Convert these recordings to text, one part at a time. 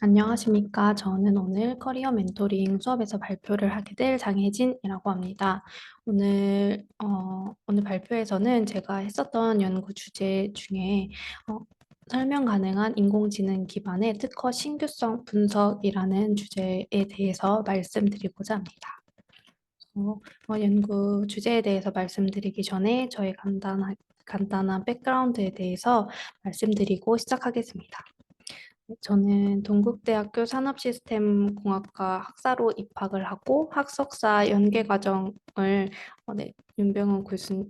안녕하십니까. 저는 오늘 커리어 멘토링 수업에서 발표를 하게 될 장혜진이라고 합니다. 오늘 발표에서는 제가 했었던 연구 주제 중에 어, 설명 가능한 인공지능 기반의 특허 신규성 분석이라는 주제에 대해서 말씀드리고자 합니다. 연구 주제에 대해서 말씀드리기 전에 저의 간단한 백그라운드에 대해서 말씀드리고 시작하겠습니다. 저는 동국대학교 산업시스템공학과 학사로 입학을 하고 학석사 연계과정을 윤병훈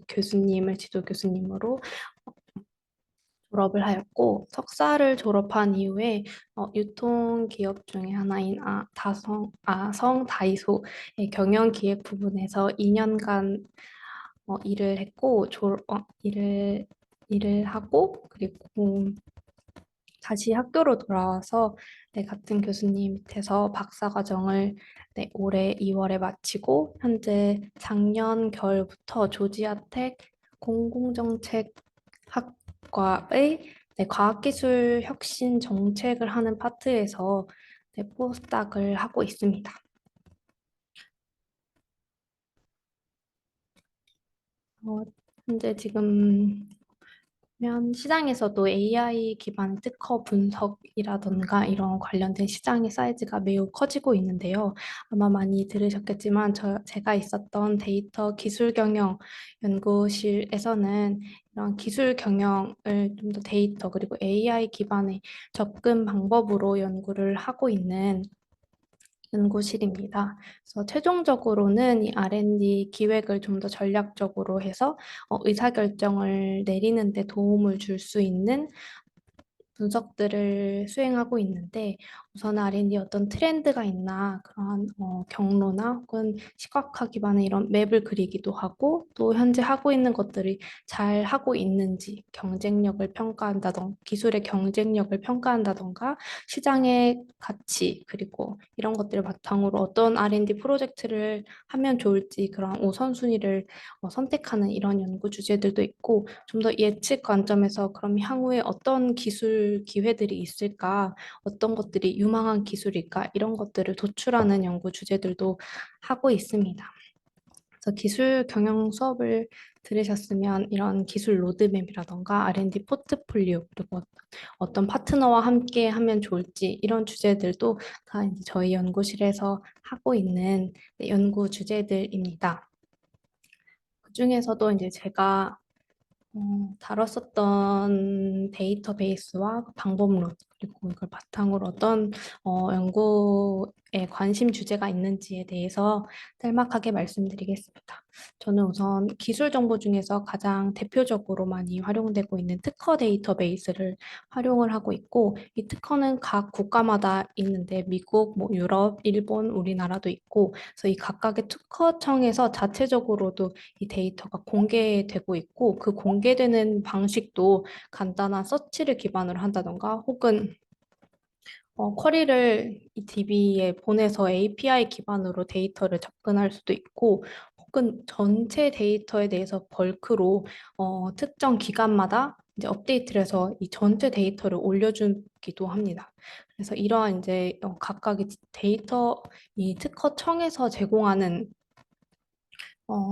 교수님을 지도 교수님으로 졸업을 하였고 석사를 졸업한 이후에 유통기업 중에 하나인 성다이소의 경영기획 부분에서 2년간 일을 했고 일을 하고 그리고 다시 학교로 돌아와서 같은 교수님 밑에서 박사과정을 올해 2월에 마치고 현재 작년 겨울부터 조지아텍 공공정책학과의 과학기술 혁신 정책을 하는 파트에서 포스닥을 하고 있습니다. 현재 지금 시장에서도 AI 기반 특허 분석이라던가 이런 관련된 시장의 사이즈가 매우 커지고 있는데요. 아마 많이 들으셨겠지만 제가 있었던 데이터 기술 경영 연구실에서는 이런 기술 경영을 좀 더 데이터 그리고 AI 기반의 접근 방법으로 연구를 하고 있는 연구실입니다. 그래서 최종적으로는 이 R&D 기획을 좀 더 전략적으로 해서 의사결정을 내리는 데 도움을 줄 수 있는 분석들을 수행하고 있는데 우선 R&D 어떤 트렌드가 있나 그런 경로나 혹은 시각화 기반의 이런 맵을 그리기도 하고 또 현재 하고 있는 것들이 잘 하고 있는지 경쟁력을 평가한다던가 기술의 경쟁력을 평가한다던가 시장의 가치 그리고 이런 것들을 바탕으로 어떤 R&D 프로젝트를 하면 좋을지 그런 우선순위를 선택하는 이런 연구 주제들도 있고 좀 더 예측 관점에서 그럼 향후에 어떤 기술 기회들이 있을까, 어떤 것들이 유망한 기술일까 이런 것들을 도출하는 연구 주제들도 하고 있습니다. 그래서 기술 경영 수업을 들으셨으면 이런 기술 로드맵이라던가 R&D 포트폴리오 그리고 어떤 파트너와 함께 하면 좋을지 이런 주제들도 다 이제 저희 연구실에서 하고 있는 연구 주제들입니다. 그중에서도 이제 제가 다뤘었던 데이터베이스와 방법론, 그리고 이걸 바탕으로 어떤 연구에 관심 주제가 있는지에 대해서 짤막하게 말씀드리겠습니다. 저는 우선 기술 정보 중에서 가장 대표적으로 많이 활용되고 있는 특허 데이터베이스를 활용을 하고 있고, 이 특허는 각 국가마다 있는데 미국, 뭐 유럽, 일본, 우리나라도 있고, 그래서 이 각각의 특허청에서 자체적으로도 이 데이터가 공개되고 있고 그 공개되는 방식도 간단한 서치를 기반으로 한다던가 혹은 쿼리를 이 DB에 보내서 API 기반으로 데이터를 접근할 수도 있고 혹은 전체 데이터에 대해서 벌크로 특정 기간마다 이제 업데이트를 해서 이 전체 데이터를 올려주기도 합니다. 그래서 이러한 이제 각각의 이 특허청에서 제공하는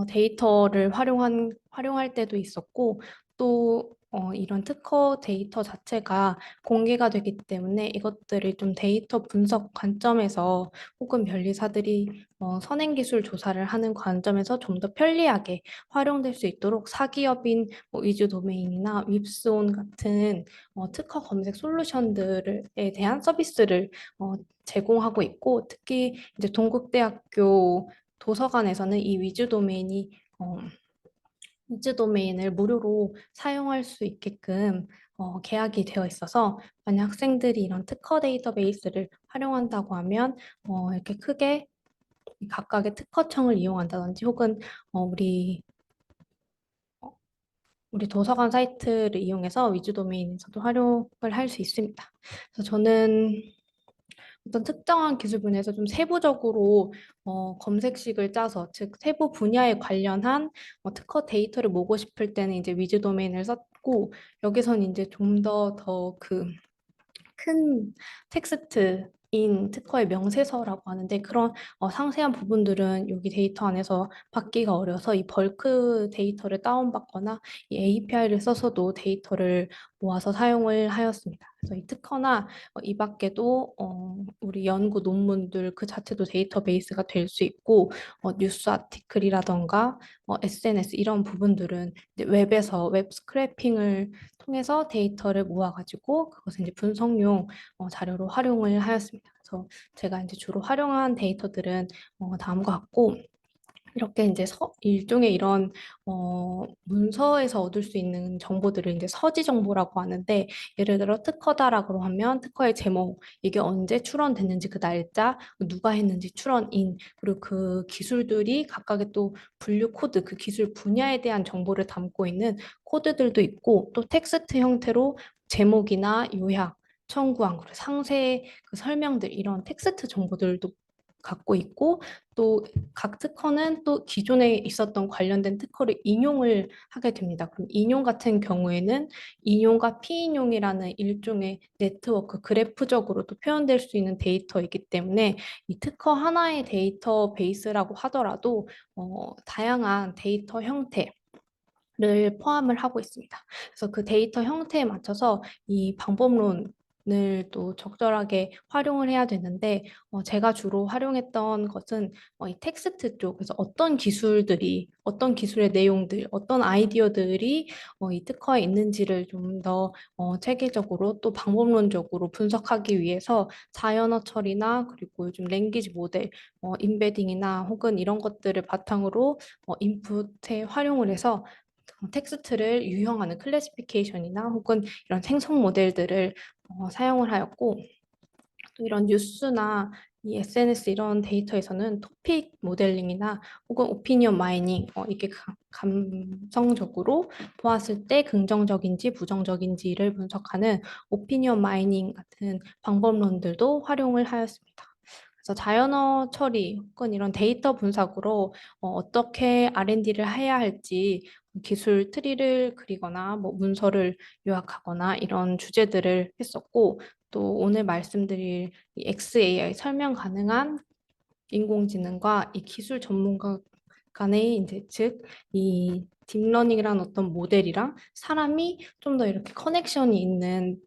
데이터를 활용할 때도 있었고, 또 이런 특허 데이터 자체가 공개가 되기 때문에 이것들을 좀 데이터 분석 관점에서 혹은 변리사들이 선행기술 조사를 하는 관점에서 좀 더 편리하게 활용될 수 있도록 사기업인 위주 도메인이나 윕스온 같은 특허 검색 솔루션들에 대한 서비스를 제공하고 있고, 특히 이제 동국대학교 도서관에서는 이 위즈 도메인을 무료로 사용할 수 있게끔 계약이 되어 있어서 만약 학생들이 이런 특허 데이터베이스를 활용한다고 하면 이렇게 크게 각각의 특허청을 이용한다든지 혹은 어, 우리 우리 도서관 사이트를 이용해서 위즈 도메인에서도 활용을 할 수 있습니다. 그래서 저는 어떤 특정한 기술 분야에서 좀 세부적으로 검색식을 짜서 즉 세부 분야에 관련한 특허 데이터를 모으고 싶을 때는 이제 위즈 도메인을 썼고 여기서는 이제 좀 더 그 큰 텍스트인 특허의 명세서라고 하는데 그런 상세한 부분들은 여기 데이터 안에서 받기가 어려서 이 벌크 데이터를 다운받거나 이 API를 써서도 데이터를 모아서 사용을 하였습니다. 그래서 이 특허나 이 밖에도 우리 연구 논문들 그 자체도 데이터베이스가 될 수 있고 뉴스 아티클이라던가 SNS 이런 부분들은 이제 웹에서 웹 스크래핑을 통해서 데이터를 모아가지고 그것을 이제 분석용 자료로 활용을 하였습니다. 그래서 제가 이제 주로 활용한 데이터들은 다음과 같고 이렇게 이제 일종의 이런 문서에서 얻을 수 있는 정보들을 이제 서지 정보라고 하는데 예를 들어 특허다라고 하면 특허의 제목, 이게 언제 출원됐는지 그 날짜, 누가 했는지 출원인, 그리고 그 기술들이 각각의 또 분류 코드, 그 기술 분야에 대한 정보를 담고 있는 코드들도 있고 또 텍스트 형태로 제목이나 요약, 청구한 그리고 상세 그 설명들 이런 텍스트 정보들도 갖고 있고 또 각 특허는 또 기존에 있었던 관련된 특허를 인용을 하게 됩니다. 그럼 인용 같은 경우에는 인용과 피인용이라는 일종의 네트워크, 그래프적으로도 표현될 수 있는 데이터이기 때문에 이 특허 하나의 데이터베이스라고 하더라도 다양한 데이터 형태, 를 포함을 하고 있습니다. 그래서 그 데이터 형태에 맞춰서 이 방법론을 또 적절하게 활용을 해야 되는데 제가 주로 활용했던 것은 이 텍스트 쪽, 그래서 어떤 기술들이, 어떤 기술의 내용들, 어떤 아이디어들이 이 특허에 있는지를 좀 더 체계적으로 또 방법론적으로 분석하기 위해서 자연어 처리나 그리고 요즘 랭귀지 모델, 임베딩이나 혹은 이런 것들을 바탕으로 인풋에 활용을 해서 텍스트를 유형하는 클래시피케이션이나 혹은 이런 생성 모델들을 사용을 하였고 또 이런 뉴스나 이 SNS 이런 데이터에서는 토픽 모델링이나 혹은 오피니언 마이닝 이게 감성적으로 보았을 때 긍정적인지 부정적인지를 분석하는 오피니언 마이닝 같은 방법론들도 활용을 하였습니다. 그래서 자연어 처리 혹은 이런 데이터 분석으로 어떻게 R&D를 해야 할지 기술 트리를 그리거나 뭐 문서를 요약하거나 이런 주제들을 했었고 또 오늘 말씀드릴 이 XAI 설명 가능한 인공지능과 이 기술 전문가 간의 이제 즉 이 딥러닝이라는 어떤 모델이랑 사람이 좀 더 이렇게 커넥션이 있는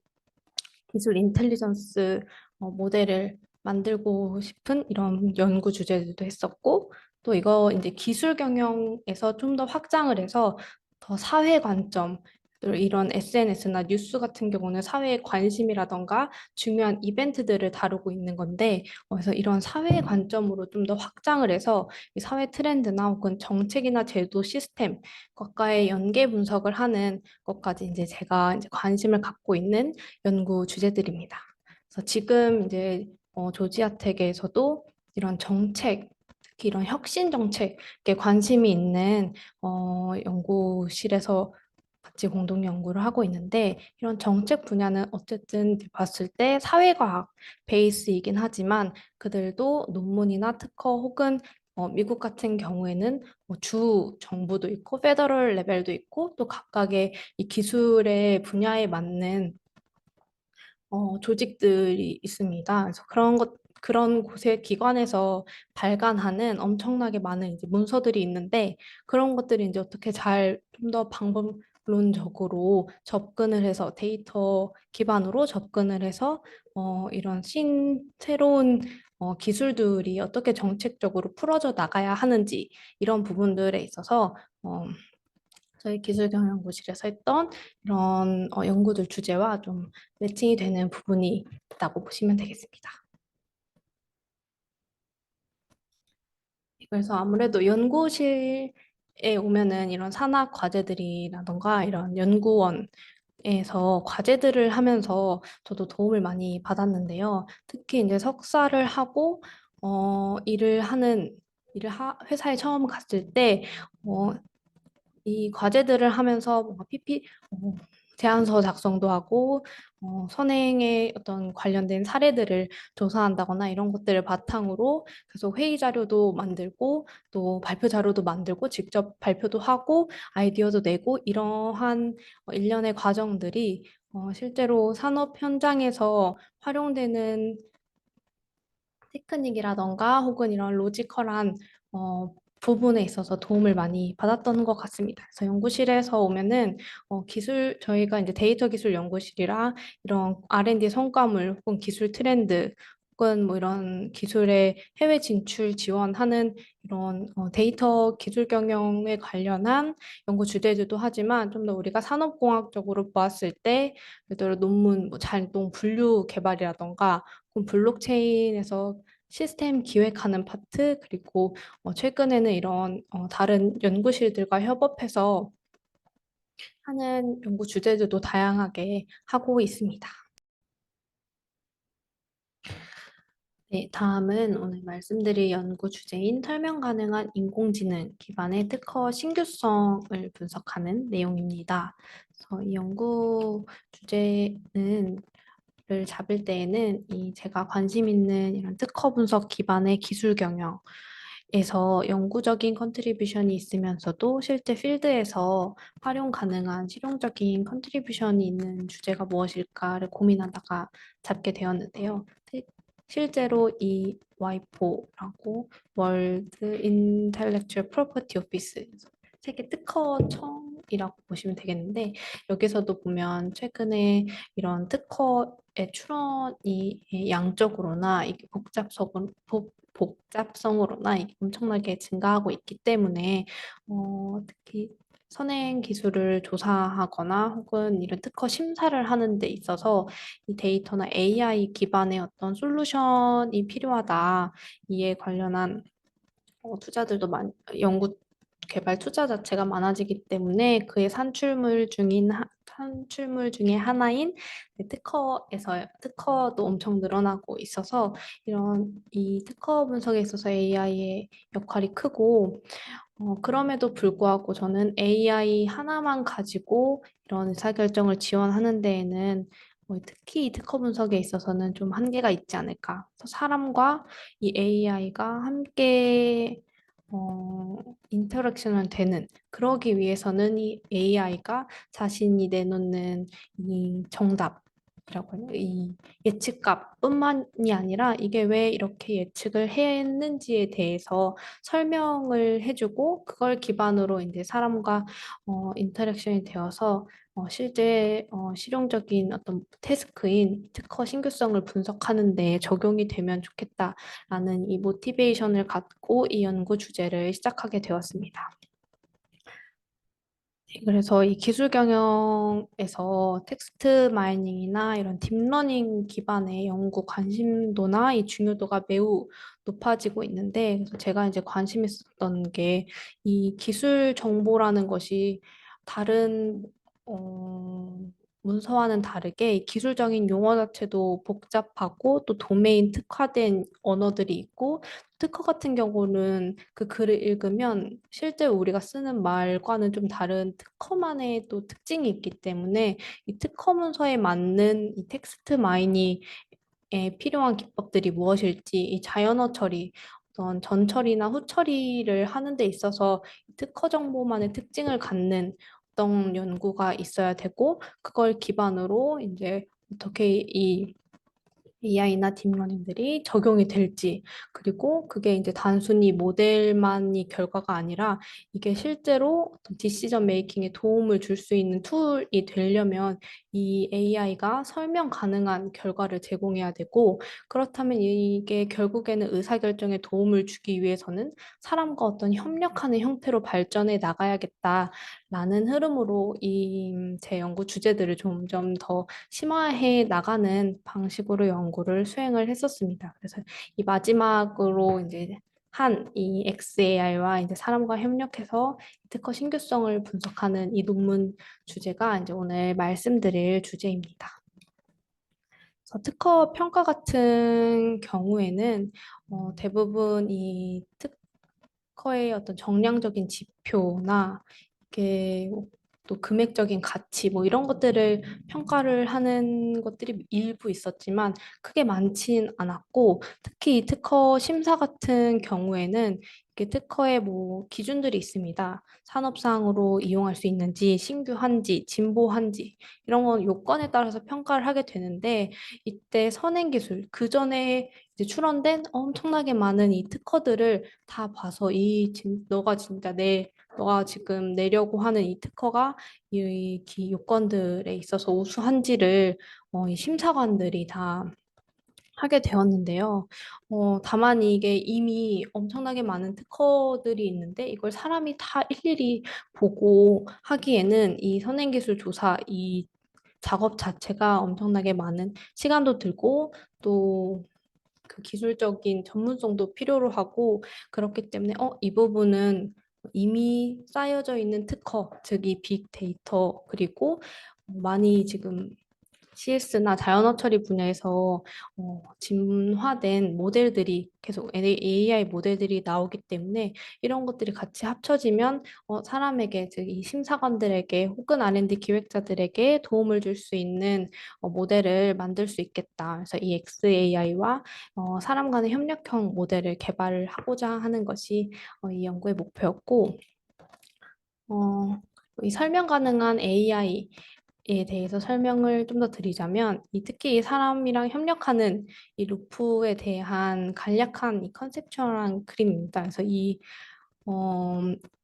기술 인텔리전스 모델을 만들고 싶은 이런 연구 주제들도 했었고 또 이거 이제 기술 경영에서 좀 더 확장을 해서 더 사회 관점 또 이런 SNS나 뉴스 같은 경우는 사회의 관심이라던가 중요한 이벤트들을 다루고 있는 건데 그래서 이런 사회의 관점으로 좀 더 확장을 해서 이 사회 트렌드나 혹은 정책이나 제도 시스템 과과의 연계 분석을 하는 것까지 이제 제가 이제 관심을 갖고 있는 연구 주제들입니다. 그래서 지금 이제 조지아텍에서도 이런 정책, 특히 이런 혁신 정책에 관심이 있는 연구실에서 같이 공동 연구를 하고 있는데 이런 정책 분야는 어쨌든 봤을 때 사회과학 베이스이긴 하지만 그들도 논문이나 특허 혹은 미국 같은 경우에는 뭐주 정부도 있고 페더럴 레벨도 있고 또 각각의 이 기술의 분야에 맞는 조직들이 있습니다. 그래서 그런 곳의 기관에서 발간하는 엄청나게 많은 이제 문서들이 있는데 그런 것들이 이제 어떻게 잘 좀 더 방법론적으로 접근을 해서 데이터 기반으로 접근을 해서 이런 새로운 기술들이 어떻게 정책적으로 풀어져 나가야 하는지 이런 부분들에 있어서 저희 기술경영고실에서 했던 이런 연구들 주제와 좀 매칭이 되는 부분이 있다고 보시면 되겠습니다. 그래서 아무래도 연구실에 오면은 이런 산학 과제들이라던가 이런 연구원에서 과제들을 하면서 저도 도움을 많이 받았는데요. 특히 이제 석사를 하고 회사에 처음 갔을 때 이 과제들을 하면서 뭔가 제안서 작성도 하고 선행에 어떤 관련된 사례들을 조사한다거나 이런 것들을 바탕으로 계속 회의 자료도 만들고 또 발표 자료도 만들고 직접 발표도 하고 아이디어도 내고 이러한 일련의 과정들이 실제로 산업 현장에서 활용되는 테크닉이라던가 혹은 이런 로지컬한 부분에 있어서 도움을 많이 받았던 것 같습니다. 그래서 연구실에서 오면은 저희가 이제 데이터 기술 연구실이라 이런 R&D 성과물 혹은 기술 트렌드 혹은 뭐 이런 기술의 해외 진출 지원하는 이런 데이터 기술 경영에 관련한 연구 주제들도 하지만 좀 더 우리가 산업공학적으로 보았을 때 예를 들어 논문 뭐 자동 분류 개발이라던가 혹은 블록체인에서 시스템 기획하는 파트, 그리고 최근에는 이런 다른 연구실들과 협업해서 하는 연구 주제들도 다양하게 하고 있습니다. 네, 다음은 오늘 말씀드릴 연구 주제인 설명 가능한 인공지능 기반의 특허 신규성을 분석하는 내용입니다. 그래서 이 연구 주제는 를 잡을 때에는 제가 관심 있는 이런 특허 분석 기반의 기술 경영에서 영구적인 컨트리뷰션이 있으면서도 실제 필드에서 활용 가능한 실용적인 컨트리뷰션이 있는 주제가 무엇일까를 고민하다가 잡게 되었는데요. 실제로 이 와이포라고 월드 인텔렉추얼 프로퍼티 오피스 세계 특허청이라고 보시면 되겠는데 여기서도 보면 최근에 이런 특허의 출원이 양적으로나 이게 복잡성으로나 이게 엄청나게 증가하고 있기 때문에 특히 선행 기술을 조사하거나 혹은 이런 특허 심사를 하는 데 있어서 이 데이터나 AI 기반의 어떤 솔루션이 필요하다. 이에 관련한 투자들도 연구 개발 투자 자체가 많아지기 때문에 그의 산출물 중에 하나인 특허도 엄청 늘어나고 있어서 이런 이 특허 분석에 있어서 AI의 역할이 크고 그럼에도 불구하고 저는 AI 하나만 가지고 이런 의사결정을 지원하는 데에는 특히 이 특허 분석에 있어서는 좀 한계가 있지 않을까. 그래서 사람과 이 AI가 함께 인터랙션을 되는 그러기 위해서는 이 AI가 자신이 내놓는 이 정답이라고 하나 이 예측값뿐만이 아니라 이게 왜 이렇게 예측을 했는지에 대해서 설명을 해주고 그걸 기반으로 이제 사람과 인터랙션이 되어서 실제 실용적인 어떤 태스크인 특허 신규성을 분석하는 데 적용이 되면 좋겠다라는 이 모티베이션을 갖고 이 연구 주제를 시작하게 되었습니다. 네, 그래서 이 기술 경영에서 텍스트 마이닝이나 이런 딥러닝 기반의 연구 관심도나 이 중요도가 매우 높아지고 있는데, 그래서 제가 이제 관심 있었던 게 이 기술 정보라는 것이 다른 문서와는 다르게 이 기술적인 용어 자체도 복잡하고 또 도메인 특화된 언어들이 있고 특허 같은 경우는 그 글을 읽으면 실제 우리가 쓰는 말과는 좀 다른 특허만의 또 특징이 있기 때문에 이 특허 문서에 맞는 이 텍스트 마이닝에 필요한 기법들이 무엇일지 이 자연어 처리, 어떤 전 처리나 후 처리를 하는 데 있어서 특허 정보만의 특징을 갖는 어떤 연구가 있어야 되고 그걸 기반으로 이제 어떻게 이 AI나 딥러닝들이 적용이 될지, 그리고 그게 이제 단순히 모델만이 결과가 아니라 이게 실제로 어떤 디시전 메이킹에 도움을 줄 수 있는 툴이 되려면 이 AI가 설명 가능한 결과를 제공해야 되고, 그렇다면 이게 결국에는 의사결정에 도움을 주기 위해서는 사람과 어떤 협력하는 형태로 발전해 나가야겠다라는 흐름으로 이 제 연구 주제들을 점점 더 심화해 나가는 방식으로 연구를 수행을 했었습니다. 그래서 이 마지막으로 이제 한 이 XAI와 이제 사람과 협력해서 특허 신규성을 분석하는 이 논문 주제가 이제 오늘 말씀드릴 주제입니다. 그래서 특허 평가 같은 경우에는 대부분 이 특허의 어떤 정량적인 지표나 이게 또 금액적인 가치 뭐 이런 것들을 평가를 하는 것들이 일부 있었지만 크게 많진 않았고 특히 이 특허 심사 같은 경우에는 이렇게 특허의 뭐 기준들이 있습니다. 산업상으로 이용할 수 있는지, 신규한지, 진보한지 이런 건 요건에 따라서 평가를 하게 되는데 이때 선행기술 그 전에 이제 출원된 엄청나게 많은 이 특허들을 다 봐서 너가 진짜 너가 지금 내려고 하는 이 특허가 이 요건들에 있어서 우수한지를 이 심사관들이 다 하게 되었는데요. 다만 이게 이미 엄청나게 많은 특허들이 있는데 이걸 사람이 다 일일이 보고 하기에는 이 선행기술 조사, 이 작업 자체가 엄청나게 많은 시간도 들고 또 그 기술적인 전문성도 필요로 하고 그렇기 때문에 이 부분은 이미 쌓여져 있는 특허, 즉 이 빅데이터 그리고 많이 지금 CS나 자연어 처리 분야에서 진화된 모델들이 계속 AI 모델들이 나오기 때문에 이런 것들이 같이 합쳐지면 사람에게 즉 이 심사관들에게 혹은 R&D 기획자들에게 도움을 줄 수 있는 모델을 만들 수 있겠다. 그래서 이 XAI와 사람 간의 협력형 모델을 개발을 하고자 하는 것이 이 연구의 목표였고 어, 이 설명 가능한 AI에 대해서 설명을 좀 더 드리자면, 특히 이 사람이랑 협력하는 이 루프에 대한 간략한 이 컨셉추얼한 그림입니다. 그래서 어,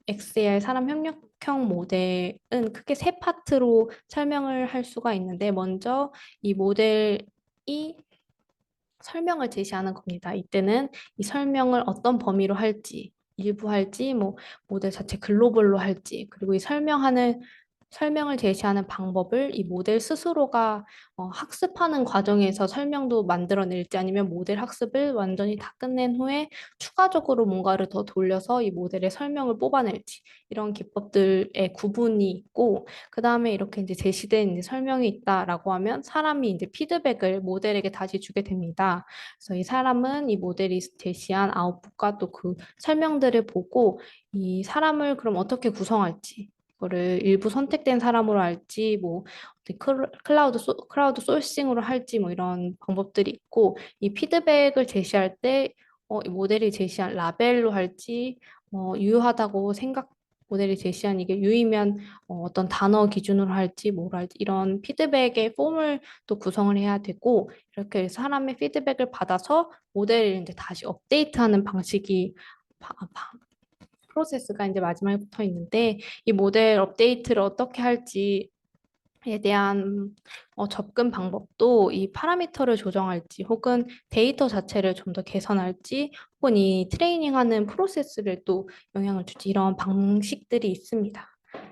XAI 사람 협력형 모델은 크게 세 파트로 설명을 할 수가 있는데, 먼저 이 모델이 설명을 제시하는 겁니다. 이때는 이 설명을 어떤 범위로 할지, 일부 할지, 뭐 모델 자체 글로벌로 할지, 그리고 이 설명을 제시하는 방법을 이 모델 스스로가 학습하는 과정에서 설명도 만들어낼지 아니면 모델 학습을 완전히 다 끝낸 후에 추가적으로 뭔가를 더 돌려서 이 모델의 설명을 뽑아낼지 이런 기법들의 구분이 있고 그 다음에 이렇게 이제 제시된 이제 설명이 있다라고 하면 사람이 이제 피드백을 모델에게 다시 주게 됩니다. 그래서 이 사람은 이 모델이 제시한 아웃풋과 또 그 설명들을 보고 이 사람을 그럼 어떻게 구성할지 이거를 일부 선택된 사람으로 할지 뭐 어떻게 클라우드 소싱으로 할지 뭐 이런 방법들이 있고 이 피드백을 제시할 때 이 모델이 제시한 라벨로 할지 유효하다고 모델이 제시한 이게 유의면 어떤 단어 기준으로 할지 뭘 할지 이런 피드백의 폼을 또 구성을 해야 되고 이렇게 사람의 피드백을 받아서 모델을 이제 다시 업데이트하는 방식이 프로세스가 이제 마지막에 붙어 있는데 이 모델 업데이트를 어떻게 할지에 대한 접근 방법도 이 파라미터를 조정할지 혹은 데이터 자체를 좀 더 개선할지 혹은 이 트레이닝하는 프로세스를 또 영향을 줄지 이런 방식들이 있습니다.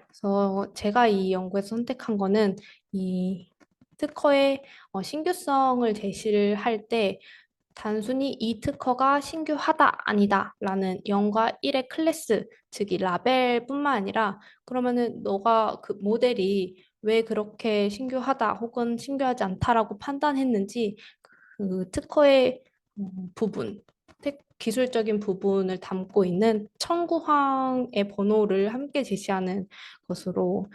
그래서 제가 이 연구에서 선택한 거는 이 특허의 신규성을 제시를 할때 단순히 이 특허가 신규하다, 아니다 라는 0과 1의 클래스, 즉 이 라벨뿐만 아니라 그러면은 너가 그 모델이 왜 그렇게 신규하다 혹은 신규하지 않다라고 판단했는지 그 특허의 부분, 기술적인 부분을 담고 있는 청구항의 번호를 함께 제시하는 것으로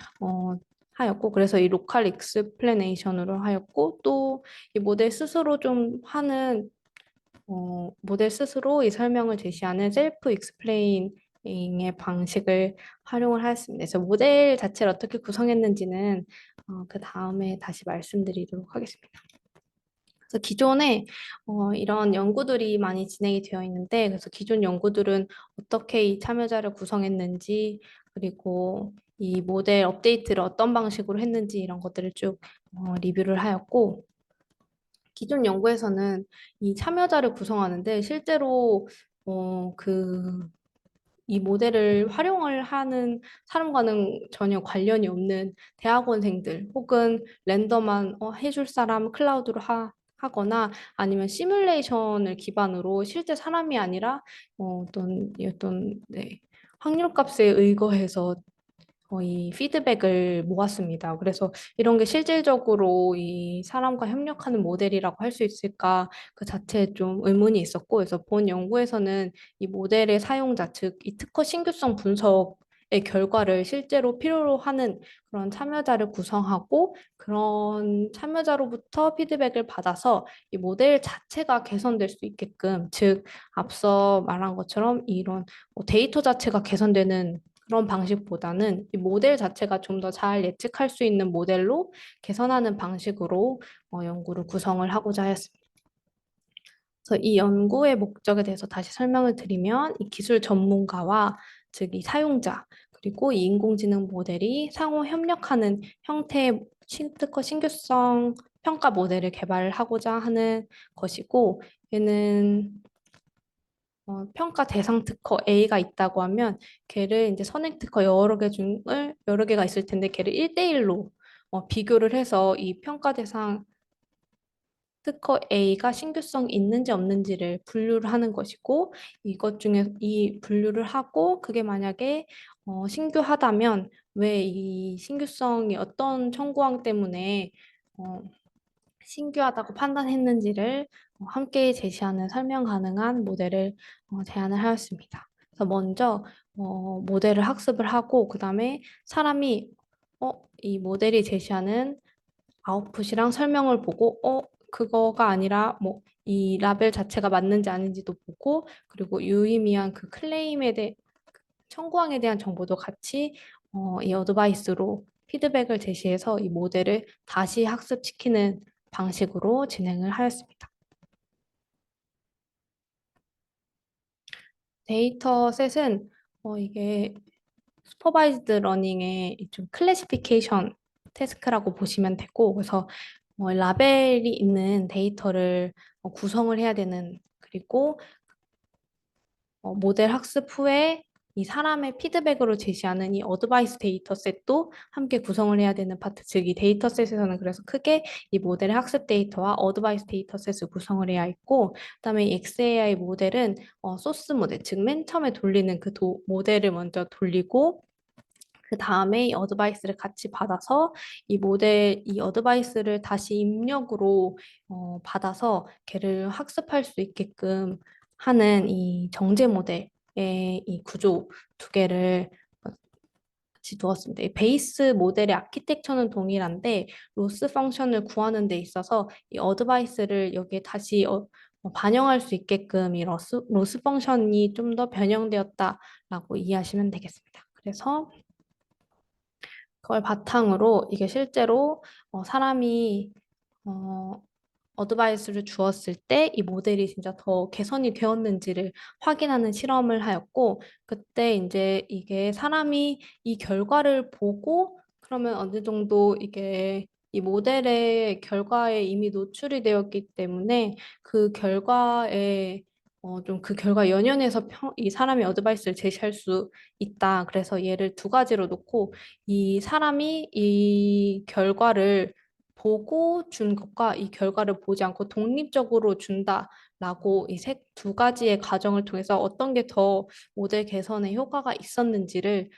하였고 그래서 이 로컬 익스플레네이션으로 하였고 또 이 모델 스스로 좀 하는 모델 스스로 이 설명을 제시하는 셀프 익스플레이닝의 방식을 활용을 하였습니다. 그래서 모델 자체를 어떻게 구성했는지는 그 다음에 다시 말씀드리도록 하겠습니다. 그래서 기존에 이런 연구들이 많이 진행이 되어 있는데 그래서 기존 연구들은 어떻게 이 참여자를 구성했는지 그리고 이 모델 업데이트를 어떤 방식으로 했는지 이런 것들을 쭉 리뷰를 하였고 기존 연구에서는 이 참여자를 구성하는데 실제로 이 모델을 활용을 하는 사람과는 전혀 관련이 없는 대학원생들 혹은 랜덤한 해줄 사람 클라우드로 하거나 아니면 시뮬레이션을 기반으로 실제 사람이 아니라 어떤 네, 확률값에 의거해서 이 피드백을 모았습니다. 그래서 이런 게 실질적으로 이 사람과 협력하는 모델이라고 할 수 있을까 그 자체에 좀 의문이 있었고, 그래서 본 연구에서는 이 모델의 사용자, 즉 이 특허 신규성 분석에 결과를 실제로 필요로 하는 그런 참여자를 구성하고 그런 참여자로부터 피드백을 받아서 이 모델 자체가 개선될 수 있게끔, 즉 앞서 말한 것처럼 이런 데이터 자체가 개선되는 그런 방식보다는 이 모델 자체가 좀 더 잘 예측할 수 있는 모델로 개선하는 방식으로 연구를 구성을 하고자 하였습니다. 그래서 이 연구의 목적에 대해서 다시 설명을 드리면 이 기술 전문가와 즉 이 사용자 그리고 이 인공지능 모델이 상호 협력하는 형태의 특허 신규성 평가 모델을 개발하고자 하는 것이고 얘는 평가 대상 특허 A가 있다고 하면 걔를 이제 선행 특허 여러 개가 있을 텐데 걔를 1대1로 비교를 해서 이 평가 대상 특허 A가 신규성 있는지 없는지를 분류를 하는 것이고 이것 중에 이 분류를 하고 그게 만약에 신규하다면 왜 이 신규성이 어떤 청구항 때문에 어, 신규하다고 판단했는지를 함께 제시하는 설명 가능한 모델을 제안을 하였습니다. 그래서 먼저 모델을 학습을 하고 그 다음에 사람이 이 모델이 제시하는 아웃풋이랑 설명을 보고 그거가 아니라 뭐 이 라벨 자체가 맞는지 아닌지도 보고 그리고 유의미한 그 클레임에 대해 청구항에 대한 정보도 같이 이 어드바이스로 피드백을 제시해서 이 모델을 다시 학습시키는 방식으로 진행을 하였습니다. 데이터셋은 이게 슈퍼바이즈드 러닝의 좀 클래시피케이션 태스크라고 보시면 되고 그래서 라벨이 있는 데이터를 구성을 해야 되는 그리고 모델 학습 후에 이 사람의 피드백으로 제시하는 이 어드바이스 데이터셋도 함께 구성을 해야 되는 파트, 즉 이 데이터셋에서는 그래서 크게 이 모델의 학습 데이터와 어드바이스 데이터셋을 구성을 해야 있고, 그다음에 이 XAI 모델은 소스 모델, 즉 맨 처음에 돌리는 그 모델을 먼저 돌리고 그 다음에 이 어드바이스를 같이 받아서 이 어드바이스를 다시 입력으로 받아서 걔를 학습할 수 있게끔 하는 이 정제 모델의 이 구조 두 개를 같이 두었습니다. 이 베이스 모델의 아키텍처는 동일한데 로스 펑션을 구하는 데 있어서 이 어드바이스를 여기에 다시 반영할 수 있게끔 이 로스 펑션이 좀 더 변형되었다라고 이해하시면 되겠습니다. 그래서 그걸 바탕으로 이게 실제로 사람이 어, 어드바이스를 주었을 때 이 모델이 진짜 더 개선이 되었는지를 확인하는 실험을 하였고 그때 이제 이게 사람이 이 결과를 보고 그러면 어느 정도 이게 이 모델의 결과에 이미 노출이 되었기 때문에 그 결과에 좀 그 결과 연연해서 이 사람이 어드바이스를 제시할 수 있다. 그래서 얘를 두 가지로 놓고 이 사람이 이 결과를 보고 준 것과 이 결과를 보지 않고 독립적으로 준다라고 이 두 가지의 과정을 통해서 어떤 게 더 모델 개선에 효과가 있었는지를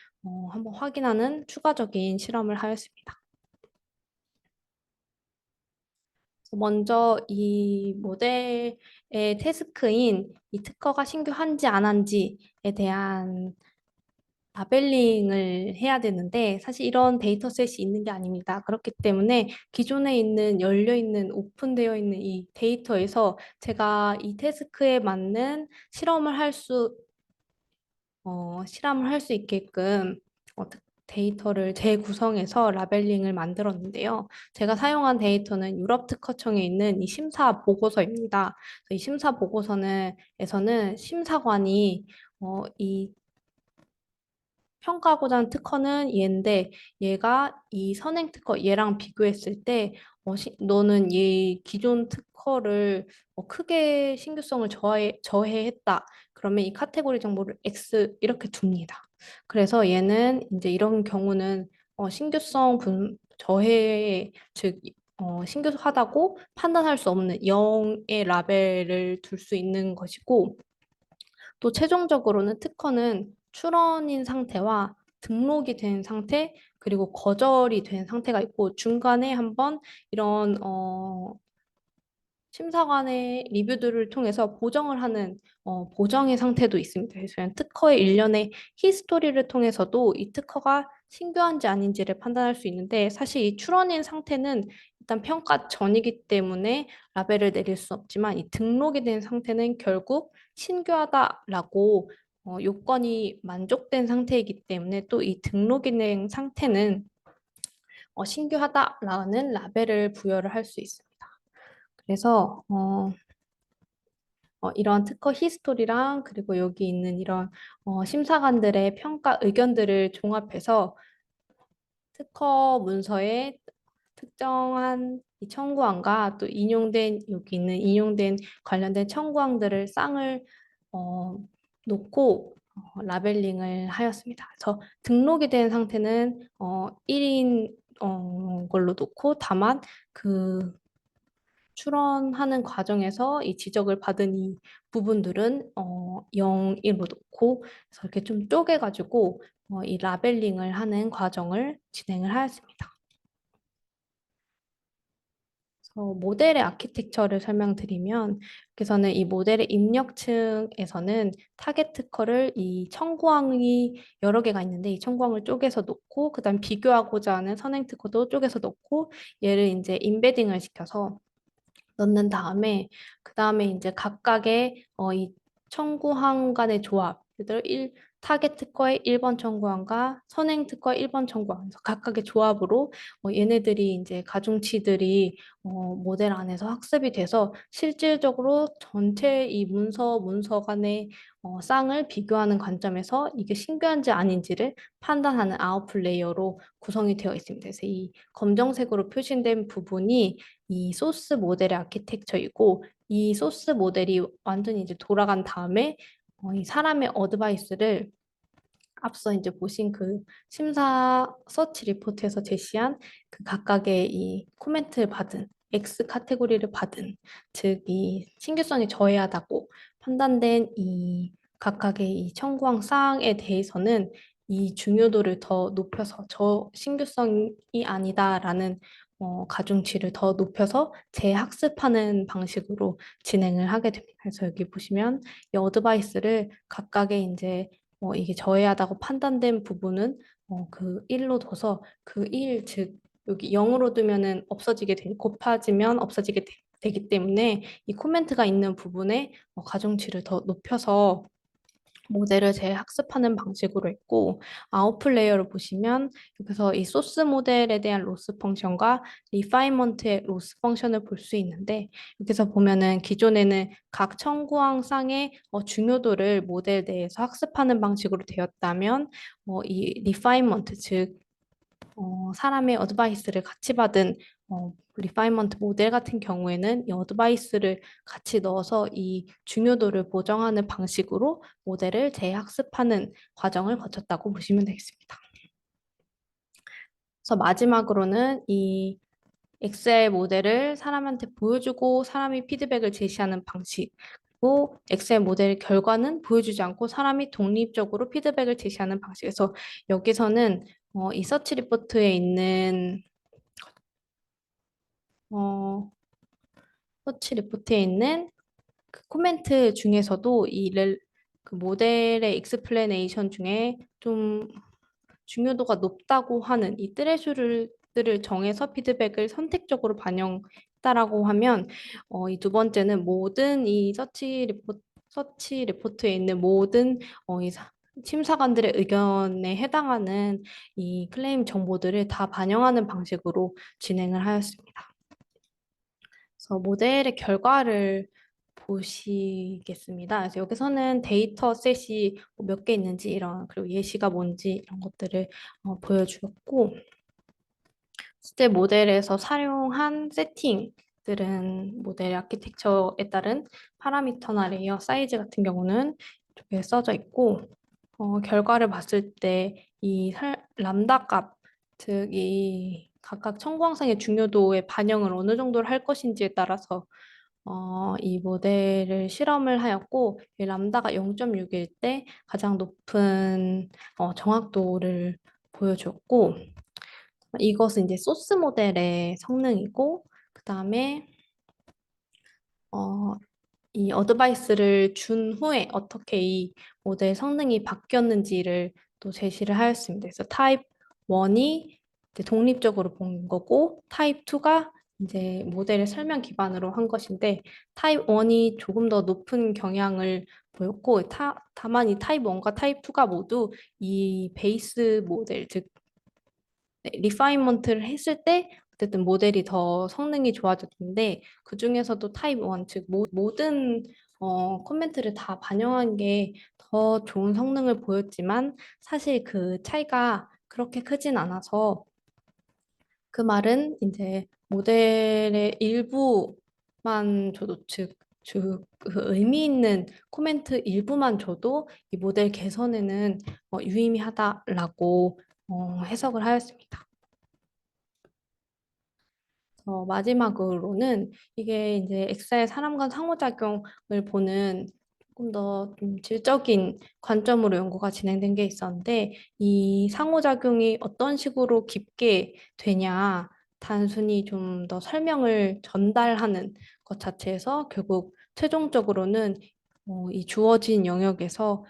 한번 확인하는 추가적인 실험을 하였습니다. 먼저 이 모델의 태스크인 이 특허가 신규한지 안 한지에 대한 라벨링을 해야 되는데 사실 이런 데이터셋이 있는 게 아닙니다. 그렇기 때문에 기존에 있는 열려있는 오픈되어 있는 이 데이터에서 제가 이 태스크에 맞는 실험을 할 수 있게끔 데이터를 재구성해서 라벨링을 만들었는데요. 제가 사용한 데이터는 유럽 특허청에 있는 이 심사 보고서입니다. 이 심사 보고서는 심사관이 이 평가하고자 하는 특허는 얘인데 얘가 이 선행 특허 얘랑 비교했을 때 너는 얘 기존 특허를 크게 신규성을 저해했다. 그러면 이 카테고리 정보를 X 이렇게 둡니다. 그래서 얘는 이제 이런 경우는 저해 즉 신규하다고 판단할 수 없는 0의 라벨을 둘 수 있는 것이고 또 최종적으로는 특허는 출원인 상태와 등록이 된 상태, 그리고 거절이 된 상태가 있고 중간에 한번 이런 심사관의 리뷰들을 통해서 보정을 하는 보정의 상태도 있습니다. 그래서 그냥 특허의 일련의 히스토리를 통해서도 이 특허가 신규한지 아닌지를 판단할 수 있는데 사실 이 출원인 상태는 일단 평가 전이기 때문에 라벨을 내릴 수 없지만 이 등록이 된 상태는 결국 신규하다라고 요건이 만족된 상태이기 때문에 또 이 등록이 된 상태는 신규하다라는 라벨을 부여를 할 수 있습니다. 그래서 이런 특허 히스토리랑 그리고 여기 있는 이런 심사관들의 평가 의견들을 종합해서 특허 문서에 특정한 이 청구안과 또 인용된 여기 있는 인용된 관련된 청구안들을 쌍을 어, 놓고 라벨링을 하였습니다. 그래서 등록이 된 상태는 1인 걸로 놓고 다만 그 출원하는 과정에서 이 지적을 받은 이 부분들은 0, 1로 놓고 그래서 이렇게 좀 쪼개가지고 이 라벨링을 하는 과정을 진행을 하였습니다. 그래서 모델의 아키텍처를 설명드리면 여기서는 이 모델의 입력층에서는 타겟 특허를 이 청구항이 여러 개가 있는데 이 청구항을 쪼개서 놓고 그다음 비교하고자 하는 선행 특허도 쪼개서 놓고 얘를 이제 임베딩을 시켜서 넣는 다음에 그 다음에 이제 각각의 이 청구항 간의 조합, 예를 들어 타겟 특허의 1번 청구항과 선행 특허의 1번 청구항, 그래서 각각의 조합으로 얘네들이 이제 가중치들이 모델 안에서 학습이 돼서 실질적으로 전체 이 문서 간의 쌍을 비교하는 관점에서 이게 신규한지 아닌지를 판단하는 아웃풋 레이어로 구성이 되어 있습니다. 그래서 이 검정색으로 표시된 부분이 이 소스 모델의 아키텍처이고 이 소스 모델이 완전히 이제 돌아간 다음에 이 사람의 어드바이스를 앞서 이제 보신 그 심사 서치 리포트에서 제시한 그 각각의 이 코멘트를 받은 X 카테고리를 받은 즉 이 신규성이 저해하다고 판단된 이 각각의 이 청구항 사항에 대해서는 이 중요도를 더 높여서 저 신규성이 아니다라는 가중치를 더 높여서 재학습하는 방식으로 진행을 하게 됩니다. 그래서 여기 보시면 이 어드바이스를 각각의 이제 이게 저해하다고 판단된 부분은 그 1로 둬서 그 1, 즉 여기 0으로 두면은 곱해지면 없어지게 되기 때문에 이 코멘트가 있는 부분에 가중치를 더 높여서 모델을 재학습하는 방식으로 했고 아웃풋 레이어를 보시면 여기서 이 소스 모델에 대한 로스 펑션과 리파이먼트의 로스 펑션을 볼 수 있는데 여기서 보면은 기존에는 각 청구항 쌍의 중요도를 모델 내에서 학습하는 방식으로 되었다면 이 리파이먼트 즉 사람의 어드바이스를 같이 받은 리파이먼트 모델 같은 경우에는 이 어드바이스를 같이 넣어서 이 중요도를 보정하는 방식으로 모델을 재학습하는 과정을 거쳤다고 보시면 되겠습니다. 그래서 마지막으로는 이 엑셀 모델을 사람한테 보여주고 사람이 피드백을 제시하는 방식, 그리고 엑셀 모델 결과는 보여주지 않고 사람이 독립적으로 피드백을 제시하는 방식에서 여기서는 이 서치 리포트에 있는 어, 서치 리포트에 있는 그 코멘트 중에서도 그 모델의 익스플레네이션 중에 좀 중요도가 높다고 하는 이 트레슈를 정해서 피드백을 선택적으로 반영했다라고 하면 이 두 번째는 모든 이 서치 리포트에 있는 모든 심사관들의 의견에 해당하는 이 클레임 정보들을 다 반영하는 방식으로 진행을 하였습니다. 그래서 모델의 결과를 보시겠습니다. 그래서 여기서는 데이터 셋이 몇 개 있는지 그리고 예시가 뭔지 이런 것들을 보여주었고 실제 모델에서 사용한 세팅들은 모델 아키텍처에 따른 파라미터나 레이어 사이즈 같은 경우는 이쪽에 써져 있고 결과를 봤을 때 이 람다 값, 즉 이 각각 청구항상의 중요도의 반영을 어느 정도를 할 것인지에 따라서 이 모델을 실험을 하였고 이 람다가 0.6일 때 가장 높은 정확도를 보여주었고 이것은 이제 소스 모델의 성능이고 그 다음에 이 어드바이스를 준 후에 어떻게 이 모델 성능이 바뀌었는지를 또 제시를 하였습니다. 그래서 타입 1이 이제 독립적으로 본 거고, 타입 2가 이제 모델의 설명 기반으로 한 것인데, 타입 1이 조금 더 높은 경향을 보였고, 다만 이 타입 1과 타입 2가 모두 이 베이스 모델, 즉 리파인먼트를 했을 때 어쨌든 모델이 더 성능이 좋아졌는데 그 중에서도 타입 1, 즉 모든 코멘트를 다 반영한 게 더 좋은 성능을 보였지만 사실 그 차이가 그렇게 크진 않아서 그 말은 이제 모델의 일부만 줘도 그 의미 있는 코멘트 일부만 줘도 이 모델 개선에는 유의미하다라고 해석을 하였습니다. 마지막으로는 이게 이제 엑사의 사람 간 상호작용을 보는 조금 더 좀 질적인 관점으로 연구가 진행된 게 있었는데 이 상호작용이 어떤 식으로 깊게 되냐 단순히 좀 더 설명을 전달하는 것 자체에서 결국 최종적으로는 이 주어진 영역에서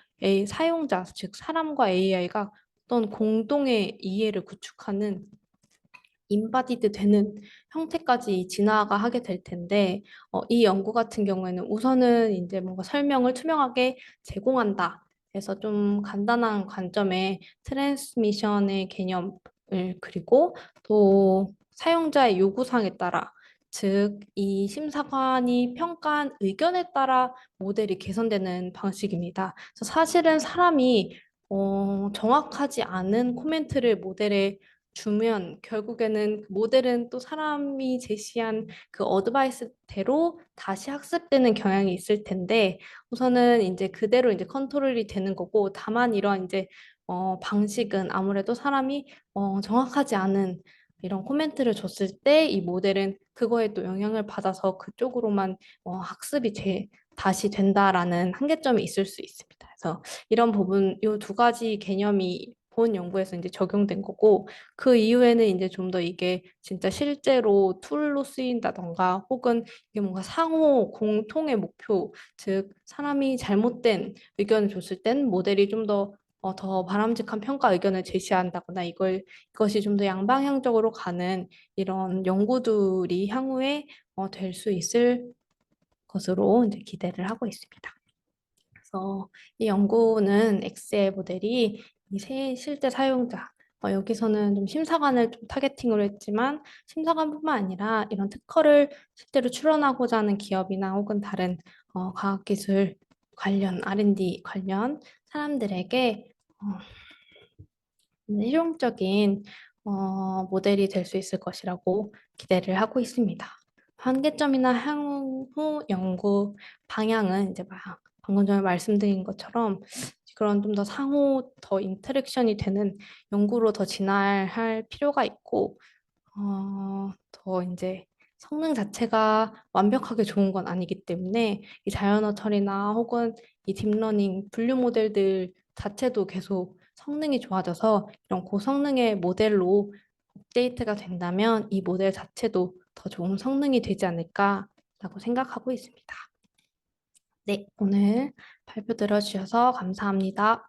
사용자, 즉 사람과 AI가 어떤 공동의 이해를 구축하는 인바디드 되는 형태까지 진화가 하게 될 텐데 이 연구 같은 경우에는 우선은 이제 뭔가 설명을 투명하게 제공한다. 그래서 좀 간단한 관점의 트랜스미션의 개념을 그리고 또 사용자의 요구사항에 따라 즉 이 심사관이 평가한 의견에 따라 모델이 개선되는 방식입니다. 그래서 사실은 사람이 정확하지 않은 코멘트를 모델에 주면 결국에는 그 모델은 또 사람이 제시한 그 어드바이스대로 다시 학습되는 경향이 있을 텐데 우선은 이제 그대로 이제 컨트롤이 되는 거고 다만 이러한 이제 방식은 아무래도 사람이 정확하지 않은 이런 코멘트를 줬을 때 이 모델은 그거에 또 영향을 받아서 그쪽으로만 다시 된다라는 한계점이 있을 수 있습니다. 그래서 이런 부분, 이 두 가지 개념이 본 연구에서 이제 적용된 거고, 그 이후에는 이제 좀 더 이게 진짜 실제로 툴로 쓰인다던가, 혹은 이게 뭔가 상호 공통의 목표, 즉, 사람이 잘못된 의견을 줬을 땐 모델이 좀 더 바람직한 평가 의견을 제시한다거나, 이것이 좀 더 양방향적으로 가는 이런 연구들이 향후에 될 수 있을 것으로 이제 기대를 하고 있습니다. 그래서 이 연구는 엑셀 모델이 실제 사용자, 여기서는 좀 심사관을 좀 타겟팅으로 했지만 심사관뿐만 아니라 이런 특허를 실제로 출원하고자 하는 기업이나 혹은 다른 과학기술 관련 R&D 관련 사람들에게 실용적인 모델이 될 수 있을 것이라고 기대를 하고 있습니다. 한계점이나 향후 연구 방향은 이제 막 방금 전에 말씀드린 것처럼 그런 좀 더 상호 더 인터랙션이 되는 연구로 더 진화할 필요가 있고 더 이제 성능 자체가 완벽하게 좋은 건 아니기 때문에 이 자연어 처리나 혹은 이 딥러닝 분류 모델들 자체도 계속 성능이 좋아져서 이런 고성능의 모델로 업데이트가 된다면 이 모델 자체도 더 좋은 성능이 되지 않을까라고 생각하고 있습니다. 네, 오늘 발표 들어주셔서 감사합니다.